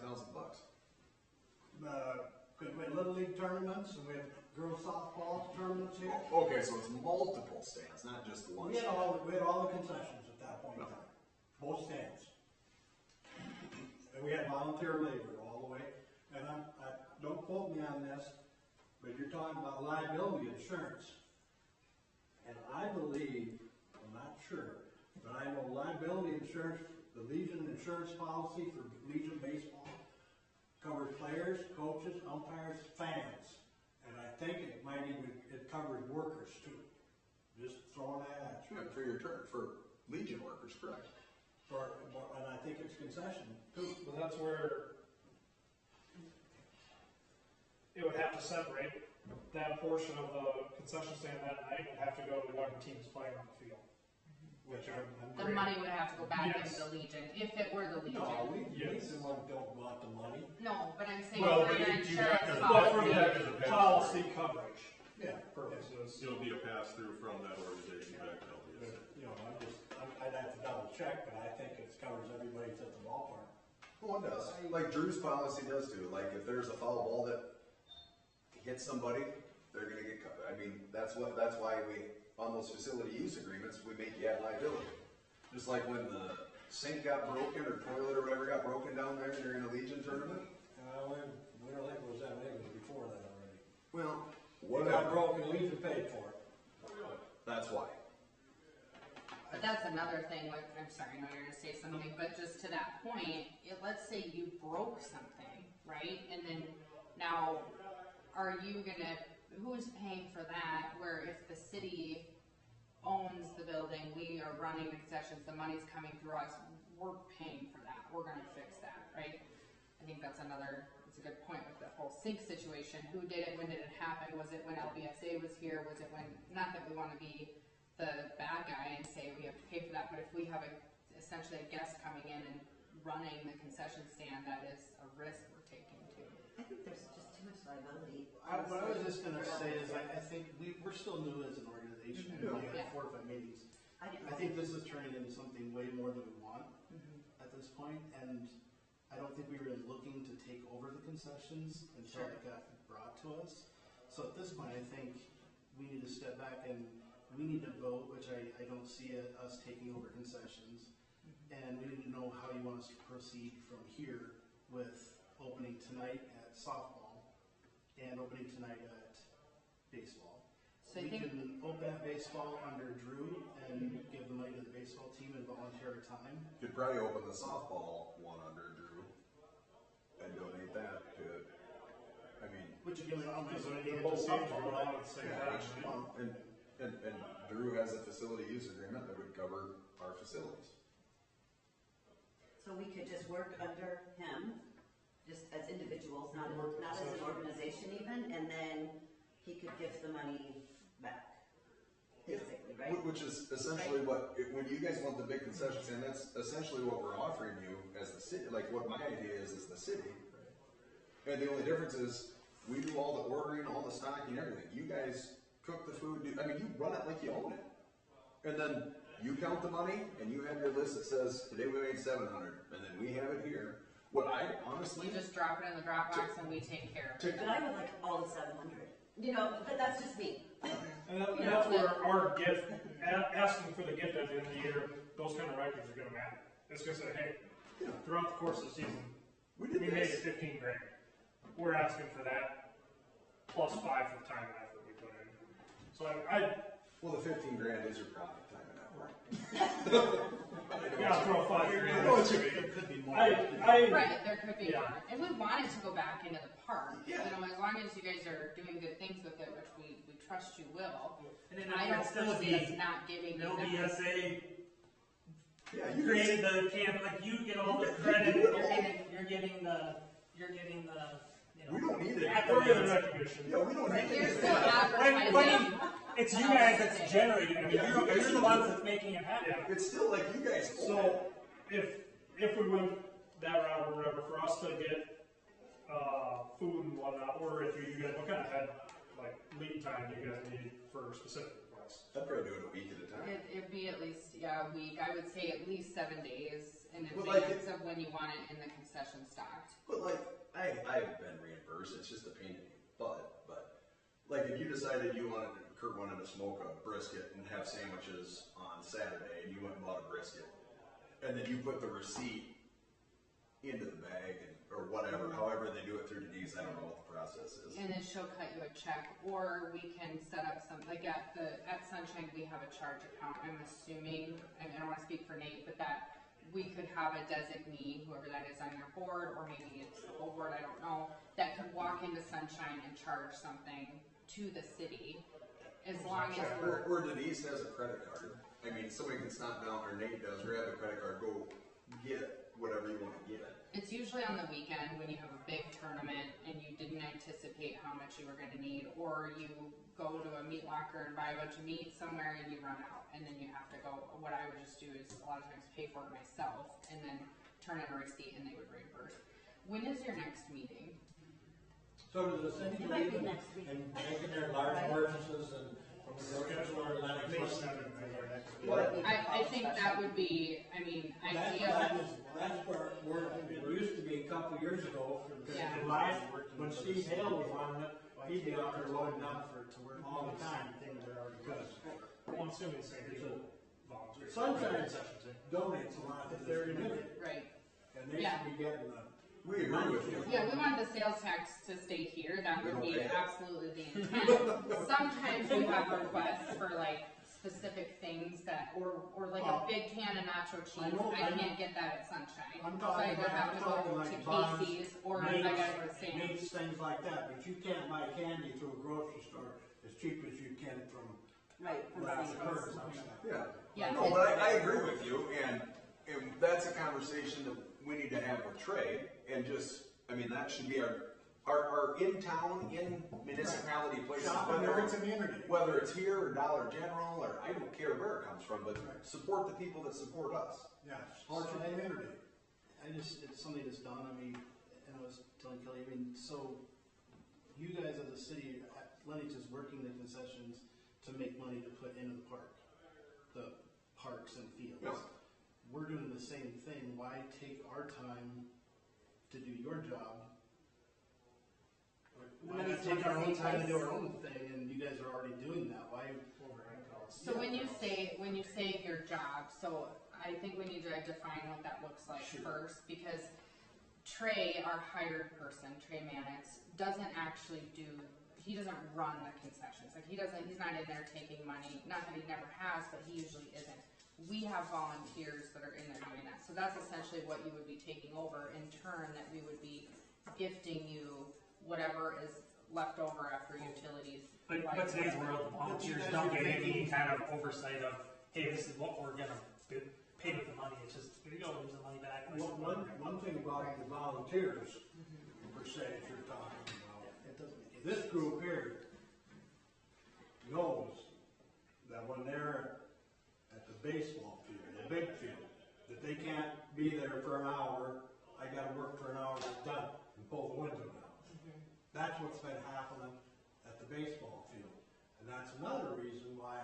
Because we had Little League tournaments and we had girls softball tournaments here. Okay, so it's multiple stands, not just one. We had all the concessions at that point in time. Both stands. And we had volunteer labor all the way. And don't quote me on this, but you're talking about liability insurance. And I believe, I'm not sure, but I know liability insurance, the Legion insurance policy for Legion baseball covers players, coaches, umpires, fans. And I think it covers workers too. Just throwing that at you. Yeah, for Legion workers, correct. And I think it's concession too. But that's where it would have to separate that portion of the concession stand that night would have to go to whatever team's playing on the field. Which The money would have to go back into the Legion, if it were the Legion. No, we don't want the money. No, but I'm saying Well, for but the you have insurance to- But for policy. the policy coverage Yeah. purposes. It'll be a pass-through from that organization back to But, LBSA. you know, I'd have to double check, but I think it covers everybody that's at the ballpark. Well, it does. Like Drew's policy does too. Like if there's a foul ball that hits somebody, they're gonna get covered. I mean, that's why we, on those facility use agreements, we make you have liability. Just like when the sink got broken or toilet or whatever got broken down there during a Legion tournament. We don't think it was that big, it was before that already. Well, It got broken, Legion paid for it. that's why. But that's another thing, like, I'm sorry, I know you're gonna say something, but just to that point, let's say you broke something, right? And then now, who's paying for that? Where if the city owns the building, we are running the concessions, the money's coming through us, we're paying for that, we're gonna fix that, right? I think that's a good point with the whole sink situation. Who did it? When did it happen? Was it when LBSA was here? Was it when, not that we wanna be the bad guy and say we have to pay for that, but if we have essentially a guest coming in and running the concession stand, that is a risk we're taking too. I think there's just too much liability. What I was just gonna say is, I think we're still new as an organization, and we only had 4 or 5 meetings. I think this is turning into something way more than we want at this point, and I don't think we were looking to take over the concessions until it got brought to us. So at this point, I think we need to step back and we need to vote, which I don't see us taking over concessions, and we need to know how you want us to proceed from here with opening tonight at softball and opening tonight at baseball. So We can open at baseball under Drew and give the money to the baseball team and volunteer our time. Could probably open the softball one under Drew and donate that to, I mean, Which if you only So so they're both softball, but all at the same time. and Drew has a facility use agreement that would cover our facilities. So we could just work under him, just as individuals, not as an organization even, and then he could give the money back, basically, right? Which is essentially when you guys want the big concession stand, that's essentially what we're offering you as the city, like what my idea is the city. And the only difference is, we do all the ordering, all the stocking, everything. You guys cook the food, you run it like you own it. And then you count the money, and you have your list that says, today we made 700, and then we have it here. What I honestly... You just drop it in the drop box and we take care of it. But I would like all the 700. But that's just me. And that's where our gift, asking for the gift at the end of the year, those kind of records are gonna matter. It's gonna say, hey, throughout the course of the season, We we did made this. it 15 grand. We're asking for that, plus 5 for the time and effort we put in. So Well, the 15 grand is your profit time and effort. yeah, throw 5 grand. know what you mean. There could be more. Right, there could be Yeah. more. And we want it to go back into the park. Yeah. You know, as long as you guys are doing good things with it, which we trust you will. And then I don't that's still foresee us be not giving you that. LBSA Yeah, you created the camp, like you get all the credit, you're getting the, you know. We don't need it. Further recognition. Yeah, we don't need You're it. still advertising. When it's you guys that's generating, I mean, you're the ones that's making it happen. Yeah. It's still like you guys own it. So if we went that route or whatever, for us to get food and whatnot, or if you guys, what kind of lead time do you guys need for specific requests? I'd probably do it a week at a time. It'd be at least, a week. I would say at least 7 days in Well, like advance of when you want it in the concession stocked. But like, I've been reimbursed, it's just a pain in the butt, but like if you decided you Kurt wanted to smoke a brisket and have sandwiches on Saturday, and you went and bought a brisket, and then you put the receipt into the bag, or whatever, however they do it through Denise, I don't know what the process is. And then she'll cut you a check, or we can set up some, like at Sunshine, we have a charge account, I'm assuming, I don't wanna speak for Nate, but that we could have a designee, whoever that is on your board, or maybe it's the whole board, I don't know, that could walk into Sunshine and charge something to the city, as long as we're. Or Denise has a credit card. I mean, somebody can stop down, or Nate does, grab a credit card, go get whatever you wanna get. It's usually on the weekend when you have a big tournament and you didn't anticipate how much you were going to need, or you go to a meat locker and buy a bunch of meat somewhere and you run out, and then you have to go. What I would just do is a lot of times pay for it myself and then turn in a receipt and they would reimburse. When is your next meeting? So does the city It might be believe in next week. making their large purchases and from the grocery store, Lennox? May 7th is our next meeting. What? I think that would be, I mean, That's where it used to be a couple years ago, Yeah. when Steve Hale was running it, he'd be out there loading up all the time, because Well, I'm assuming the same people volunteer. Sunshine donates a lot to their community, right. and they Yeah. should be getting We agree with you. Yeah, we wanted the sales tax to stay here, that would be Okay. absolutely the intent. Sometimes we have requests for like specific things that, or like a big can of nacho cheese, I can't get that at Sunshine. I'm So I talking would have to go like to buns, Casey's, or I gotta go to Sam's. meats, things like that, but you can't buy candy through a grocery store as cheap as you can from Right, from Raps St. and Louis. Curtis outside. Yeah. Yeah, No, but I agree with you, and that's a conversation that we need to have with Trey, and just, I mean, that should be our in-town, in-municipality places, Shop in their community. whether it's here or Dollar General, or I don't care where it comes from, but support the people that support us. Yeah, support your community. It's something that's done, I mean, and I was telling Kelly, I mean, so you guys as a city, Lennox is working the concessions to make money to put into the park, the parks and fields. Yeah. We're doing the same thing, why take our time to do your job? Why not take our own time to do our own thing, and you guys are already doing that, why? So when you say your job, so I think we need to define what that looks like first, because Trey, our hired person, Trey Mannix, doesn't actually he doesn't run the concessions. Like he's not in there taking money, not that he never has, but he usually isn't. We have volunteers that are in there doing that. So that's essentially what you would be taking over in turn, that we would be gifting you whatever is left over after utilities. But today's world, volunteers don't get any kind of oversight of, hey, this is what we're gonna pay with the money. It's just, here you go, here's the money back. One thing about the volunteers, per se, that you're talking about, this group here knows that when they're at the baseball field, the big field, that they can't be there for an hour. I gotta work for an hour, it's done, and pull the window down. That's what's been happening at the baseball field. And that's another reason why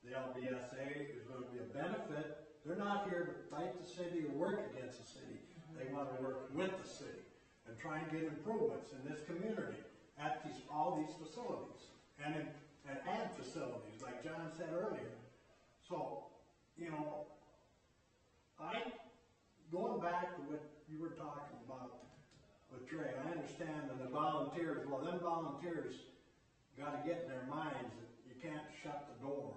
the LBSA is going to be a benefit. They're not here to fight the city or work against the city. They want to work with the city and try and get improvements in this community at all these facilities. And and add facilities, like John said earlier. So, you know, going back to what you were talking about with Trey, I understand that the volunteers, well, them volunteers gotta get in their minds that you can't shut the door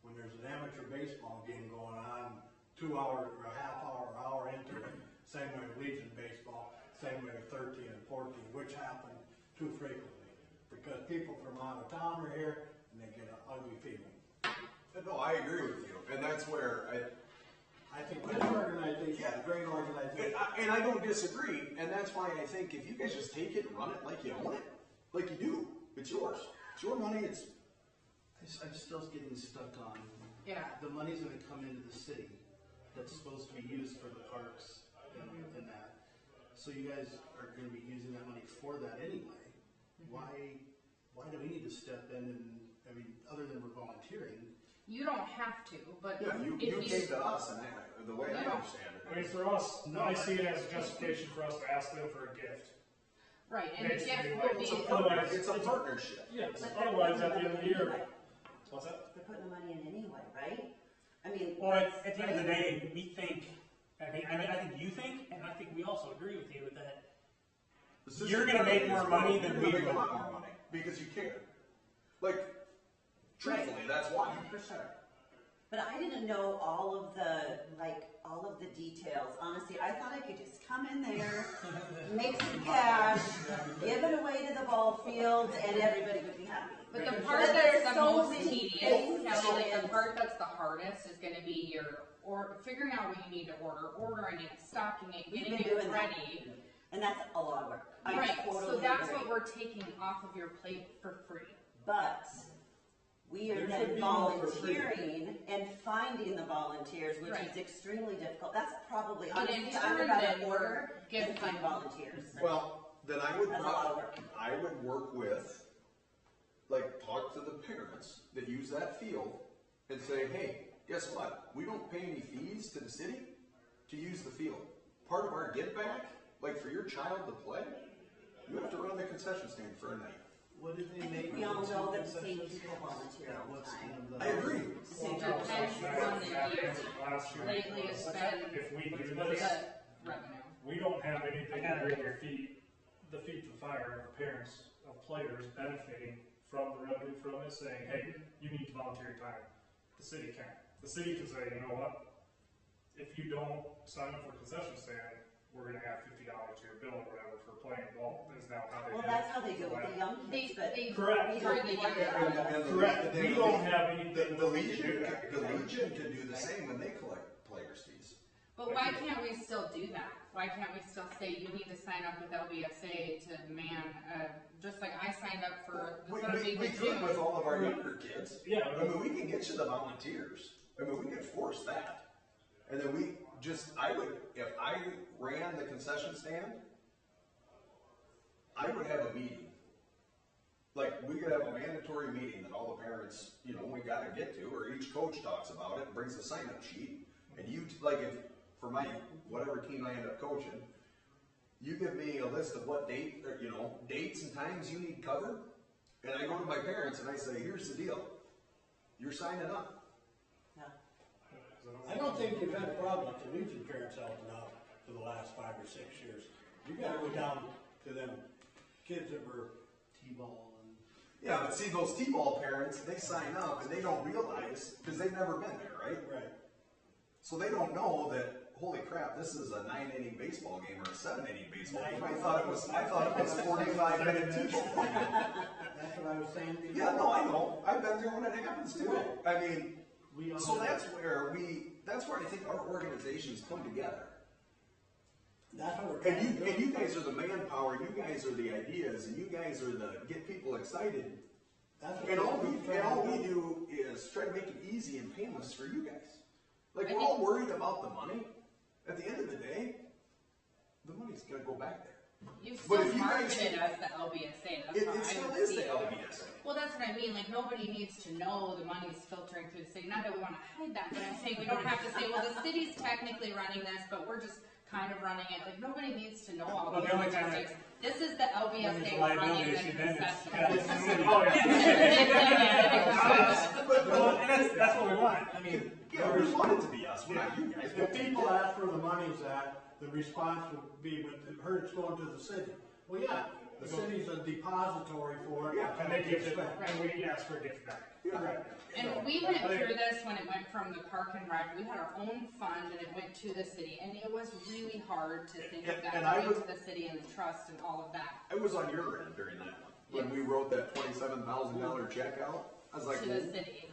when there's an amateur baseball game going on, 2 hours or a half hour, hour into it. Same way with Legion baseball, same way with 13 and 14, which happen too frequently. Because people from out of town are here and they get an ugly feeling. No, I agree with you, and that's where I think this organization is a great organization. and I don't disagree, and that's why I think if you guys just take it and run it like you own it, like you do, it's yours. It's your money, I'm still getting stuck on, Yeah. the money's gonna come into the city that's supposed to be used for the parks and that. So you guys are gonna be using that money for that anyway. Why do we need to step in and, I mean, other than we're volunteering? You don't have to, but yeah, you if came to us, and the way I Yeah. understand it. I mean, for us, I see it as a justification for us to ask them for a gift. right, and the Basically, gift like, will it's a be, otherwise, It's a partnership. yes, But they're otherwise putting at the end of the money year, in what's that? They're putting the money in anyway, right? I mean. Well, at the end of the day, we think, I think you think, and I think we also agree with you that you're gonna make more money than we You're gonna make a will. lot more money, because you care. Like, truthfully, that's why. For sure. But I didn't know all of the details. Honestly, I thought I could just come in there, make some cash, give it away to the ball fields, and everybody would be happy. but the But part there's that's the so most many tedious, things Kelly, like the and- part that's the hardest is gonna be figuring out what you need to ordering it, stocking it, We've getting been it doing that. ready. And that's a lot of work. I Right, so totally that's agree. what we're taking off of your plate for free. But we are There should then be more for free. volunteering and finding the volunteers, which Right. is extremely difficult. That's probably, But in honestly, I would turn, rather then, order give than find them- volunteers. Well, then I would That's a lot of work. I would work with, like, talk to the parents that use that field and say, hey, guess what? We don't pay any fees to the city to use the field. Part of our give back, like for your child to play, you have to run the concession stand for a night. What did they I make? think we all of the know two that the same concession people stands? volunteer Yeah, all the what's time. kind of the- I agree. Same Well, people. Depends on the year. Last year. Lately, it's been If we do the this, revenue. we don't have anything to bring the feet to fire of parents of players benefiting from the revenue from it, saying, hey, you need volunteer time. The city can't. The city can say, you know what? If you don't sign up for a concession stand, we're gonna add $50 to your bill or whatever for playing ball, is now how they do Well, it. that's how they do it with the young They, kids, but they. Correct. we don't need to. Correct. We don't have anything. The Legion can do the same when they collect players' fees. But why can't we still do that? Why can't we still say you need to sign up with LBSA to man, just like I signed up for the Sunday We League could with too. all of our younger kids. Yeah. I mean, we can get you the volunteers. I mean, we could force that. And then if I ran the concession stand, I would have a meeting. Like, we could have a mandatory meeting that all the parents, we gotta get to, or each coach talks about it, brings a sign-up sheet. And for my, whatever team I end up coaching, you give me a list of what dates and times you need covered, and I go to my parents and I say, here's the deal. You're signing up. Yeah. I don't think you've had a problem with the Legion parents helping out for the last 5 or 6 years. You gotta go down to them kids that were T-ball and. Yeah, but see, those T-ball parents, they sign up and they don't realize, because they've never been there, right? right. So they don't know that, holy crap, this is a 9-inning baseball game or a 7-inning baseball game. I thought it was 45-minute T-ball. That's what I was saying before. Yeah, no, I know. I've been there when it happens too. I mean, We all so know. that's where I think our organizations come together. That's what we're And trying to you do. guys are the manpower, you guys are the ideas, and you guys are the get people excited. That's what And all we're we trying to do is try to make it easy and painless for you guys. Like, we're all worried about the money. At the end of the day, the money's gonna go back there. You But still if you guys- market it as the LBSA, that's It how I still would is see the it. LBSA. Well, that's what I mean, like, nobody needs to know the money's filtering through the city, not that we wanna hide that, but I'm saying we don't have to say, well, the city's technically running this, but we're just kind of running it, like, nobody needs to know all Well, the the only time logistics. This is the When LBSA it's a liability running the issue, then it's- concession. Oh, yeah. Well, and that's what we want. I mean, Yeah, we want it to be us, we're not you guys. If people ask where the money's at, the response would be, but I heard it's going to the city. Well, yeah, the city's a depository for it. And they give it, Spent. and we ask for a gift back. And we went through this when it went from the park and rec, we had our own fund and it went to the city, and it was really hard to think of that And I going was- to the city and the trust and all of that. I was on your end during that one. When we wrote that $27,000 check out, I was like, To the city.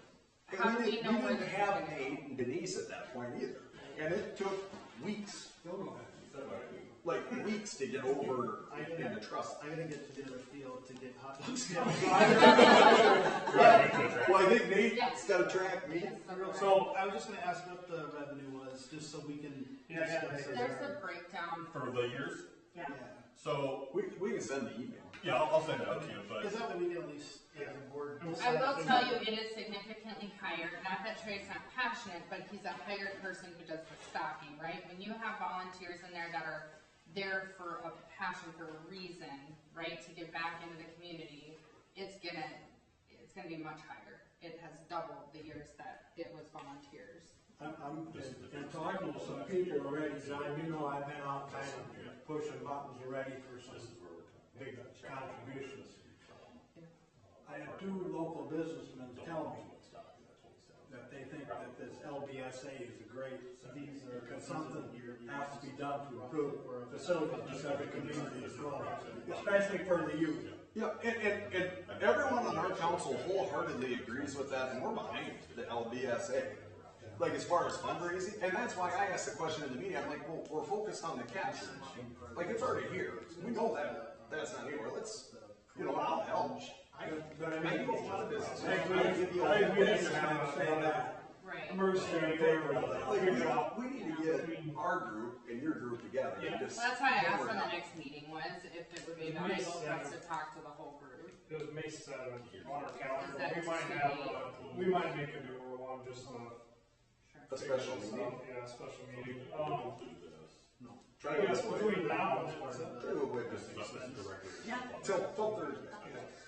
and How do we know where didn't this is have gonna go? Nate and Denise at that point either. And it took weeks, like weeks to get over in the trust. I gotta get to the other field to get hot dogs. Well, I think Nate's got to track me. Yes, the real- So I was just gonna ask what the revenue was, just so we can. Yeah, discuss it. There's a breakdown. For the years, Yeah. so, We can send the email. yeah, I'll send it out to you, but. Is that what we can at least, as a board? I will tell you, it is significantly higher, not that Trey's not passionate, but he's a hired person who does the stocking, right? When you have volunteers in there that are there for a passion, for a reason, right, to give back into the community, it's gonna be much higher. It has doubled the years that it was volunteers. I'm talking to some people already, John, you know, I've been out kind of pushing buttons already for some big contributions. I had 2 local businessmen tell me that they think that this LBSA is a great, because something has to be done to improve facilities that the community is growing, especially for the youth. Yeah, and everyone on our council wholeheartedly agrees with that, and we're behind the LBSA. Like as far as fundraising, and that's why I asked the question in the meeting. I'm like, well, we're focused on the capture. Like it's already here. We know that that's not anywhere. Let's, I'll help. But I I mean, do a lot of business. I think we need to kind of say that. Right. Emergency in favor of that. Like, we need to get our group and your group together. And just Well, that's why I asked hammer when it the out. next meeting was, if it would be valuable for us to talk to the whole group. It was May 7th on our calendar. Is that We might too have, late? we might make a newer one, just A special meeting. Yeah, a special meeting. Try I to guess avoid between now and what's that? try to avoid this till Thursday.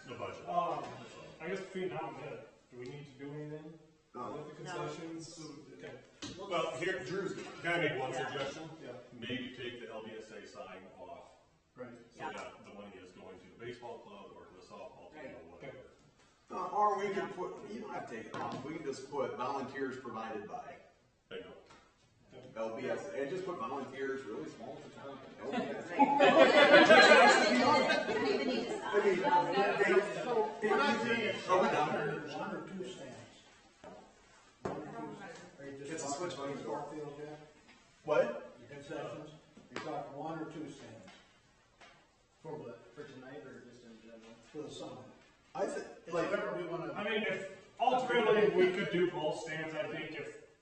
The budget. I guess between now and then, do we need to do anything No. with the concessions? Okay. Well, here, Drew's. can I make one Yeah. suggestion? Yeah. Maybe take the LBSA sign off, Right. so that the money is going to the baseball club or to the softball team or whatever. Or we can put, you don't have to take it off. We can just put volunteers provided by Bingo. LBS, and just put volunteers really small at the top. LBSA. You don't even need to I mean, sign. We're not doing it. Are we done? 1 or 2 stands. Are you It's just a talking switch money baseball field, Jack? What? Concessions? You're talking 1 or 2 stands For what, for tonight or just in general? for the summer. I think, It's like, whatever we wanna. I mean, if ultimately we could do both stands, I think if